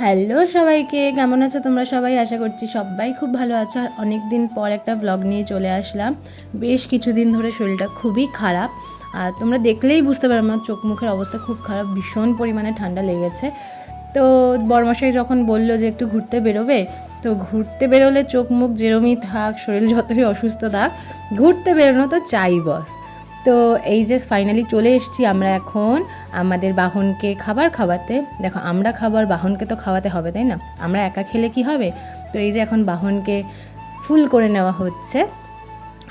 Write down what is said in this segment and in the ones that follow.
Hello সবাইকে, কেমন আছো তোমরা সবাই? আশা করছি সবাই খুব ভালো আছো। আর অনেক দিন পর একটা ব্লগ নিয়ে চলে আসলাম। বেশ কিছুদিন ধরে শরীরটা খুবই খারাপ, আর তোমরা দেখলেই বুঝতে পারো আমার চোখ মুখের অবস্থা খুব খারাপ, ভীষণ পরিমাণে ঠান্ডা লেগেছে। তো বরমশাই যখন বললো যে একটু ঘুরতে বেরোবে, তো ঘুরতে বেরোলে চোখ মুখ যেরমই থাক, শরীর যতই অসুস্থ থাক, ঘুরতে বেরোনো তো চাই বস। তো এই যে ফাইনালি চলে এসেছি আমরা এখন আমাদের বাহনকে খাবার খাওয়াতে। দেখো, আমরা খাবার বাহনকে তো খাওয়াতে হবে, তাই না? আমরা একা খেলে কি হবে? তো এই যে এখন বাহনকে ফুল করে নেওয়া হচ্ছে।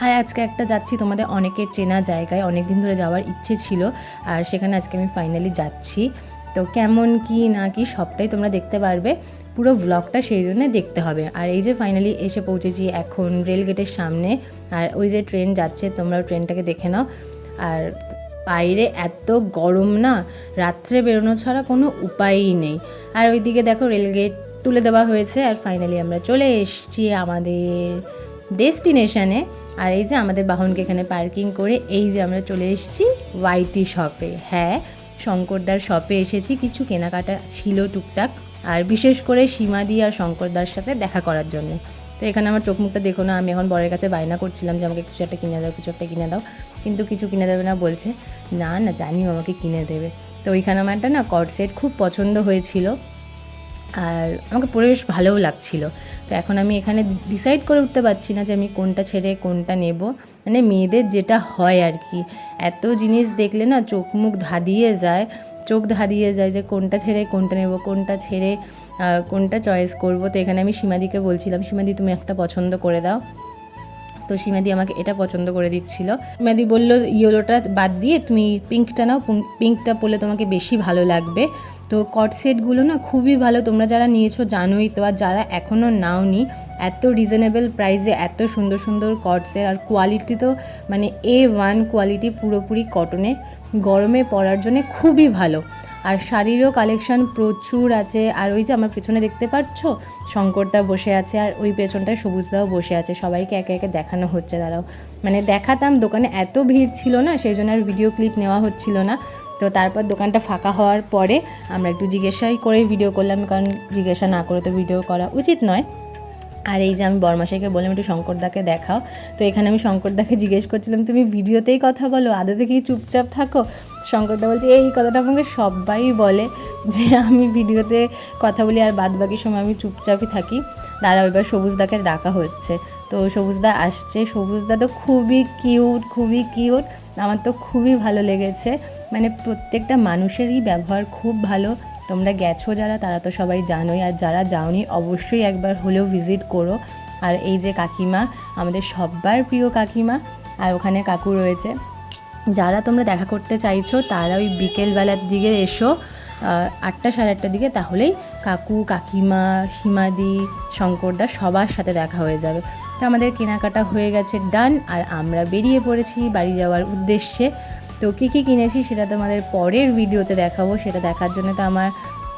আর আজকে একটা যাচ্ছি তোমাদের অনেকের চেনা জায়গায়, অনেক দিন ধরে যাওয়ার ইচ্ছে ছিল, আর সেখানে আজকে আমি ফাইনালি যাচ্ছি। তো কেমন কি না কি সবটাই তোমরা দেখতে পারবে, পুরো ব্লগটা সেই জন্য দেখতে হবে। আর এই যে ফাইনালি এসে পৌঁছেছি এখন রেলগেটের সামনে, আর ওই যে ট্রেন যাচ্ছে, তোমরাও ট্রেনটাকে দেখে নাও। আর বাইরে এত গরম না, রাত্রে বেরোনো ছাড়া কোনো উপায়ই নেই। আর ওইদিকে দেখো রেলগেট তুলে দেওয়া হয়েছে, আর ফাইনালি আমরা চলে এসেছি আমাদের ডেস্টিনেশনে। আর এই যে আমাদের বাহনকে এখানে পার্কিং করে এই যে আমরা চলে এসেছি ওয়াইটি শপে। হ্যাঁ, শঙ্করদার শপে এসেছি, কিছু কেনাকাটা ছিল টুকটাক, আর বিশেষ করে সীমাদি আর শঙ্করদার সাথে দেখা করার জন্য। তো এখানে আমার চোখ মুখটা দেখো না, আমি এখন বরের কাছে বায়না করছিলাম যে আমাকে কিছু একটা কিনে দাও, কিছু একটা কিনে দাও, কিন্তু কিছু কিনে দেবে না বলছে। না না, জানিও আমাকে কিনে দেবে। তো ওইখানে আমার একটা না কর্ড সেট খুব পছন্দ হয়েছিল, আর আমাকে পরে বেশ ভালোও লাগছিল। তো এখন আমি এখানে ডিসাইড করে উঠতে পারছি না যে আমি কোনটা ছেড়ে কোনটা নেব। মানে মেয়েদের যেটা হয় আর কি, এত জিনিস দেখলে না চোখ মুখ ধাঁধিয়ে যায়, চোখ ধাঁধিয়ে যায় যে কোনটা ছেড়ে কোনটা নেব, কোনটা ছেড়ে কোনটা চয়েস করব। তো এখানে আমি সীমাদিকে বলছিলাম, সীমাদি তুমি একটা পছন্দ করে দাও। তো সীমাদি আমাকে এটা পছন্দ করে দিচ্ছিল। সীমাদি বলল ইয়েলোটা বাদ দিয়ে তুমি পিঙ্কটা নাও, পিঙ্কটা পরলে তোমাকে বেশি ভালো লাগবে। তো কট সেটগুলো না খুবই ভালো, তোমরা যারা নিয়েছো জানোই তো, আর যারা এখনও নাওনি, এত রিজনেবল প্রাইসে এত সুন্দর সুন্দর কট সেট, আর কোয়ালিটি তো মানে A1 কোয়ালিটি, পুরোপুরি কটনে, গরমে পরার জন্য খুবই ভালো। আর শাড়িরও কালেকশান প্রচুর আছে। আর ওই যে আমার পেছনে দেখতে পাচ্ছ শঙ্করদা বসে আছে, আর ওই পেছনটায় সবুজদাও বসে আছে, সবাইকে একে একে দেখানো হচ্ছে। দাঁড়াও, মানে দেখাতাম, দোকানে এত ভিড় ছিল না, সেই জন্য আর ভিডিও ক্লিপ নেওয়া হচ্ছিল না। তো তারপর দোকানটা ফাঁকা হওয়ার পরে আমরা একটু জিজ্ঞাসাই করে ভিডিও করলাম, কারণ জিজ্ঞাসা না করে তো ভিডিও করা উচিত নয়। আর এই যে আমি বরমাশাইকে বললাম একটু শঙ্করদাকে দেখাও। তো এখানে আমি শঙ্করদাকে জিজ্ঞেস করছিলাম তুমি ভিডিওতেই কথা বলো, আদতে কি চুপচাপ থাকো? শঙ্করদা বলছে এই কথাটা আমাকে সবাই বলে যে আমি ভিডিওতে কথা বলি আর বাদ বাকি সময় আমি চুপচাপই থাকি। দাঁড়াও, এবার সবুজদাকে ডাকা হচ্ছে। তো সবুজদা আসছে, সবুজদা তো খুবই কিউট, খুবই কিউট, আমার তো খুবই ভালো লেগেছে। মানে প্রত্যেকটা মানুষেরই ব্যবহার খুব ভালো। তোমরা গেছো যারা, তারা তো সবাই জানোই, আর যারা যাওনি অবশ্যই একবার হলেও ভিজিট করো। আর এই যে কাকিমা, আমাদের সবার প্রিয় কাকিমা, আর ওখানে কাকু রয়েছে। যারা তোমরা দেখা করতে চাইছো তারা ওই বিকেলবেলার দিকে এসো, 8টা সাড়ে 8টার দিকে, তাহলেই কাকু, কাকিমা, সীমাদি, শঙ্করদা সবার সাথে দেখা হয়ে যাবে। তো আমাদের কেনাকাটা হয়ে গেছে ডান, আর আমরা বেরিয়ে পড়েছি বাড়ি যাওয়ার উদ্দেশ্যে। তো কী কী কিনেছি সেটা তোমাদের পরের ভিডিওতে দেখাবো, সেটা দেখার জন্য তো আমার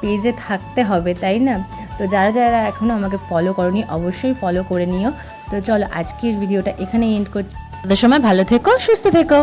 পেজে থাকতে হবে, তাই না? তো যারা যারা এখনও আমাকে ফলো করোনি অবশ্যই ফলো করে নিও। তো চলো আজকের ভিডিওটা এখানে এন্ড করছি। তাদের সময় ভালো থেকো, সুস্থ থেকো।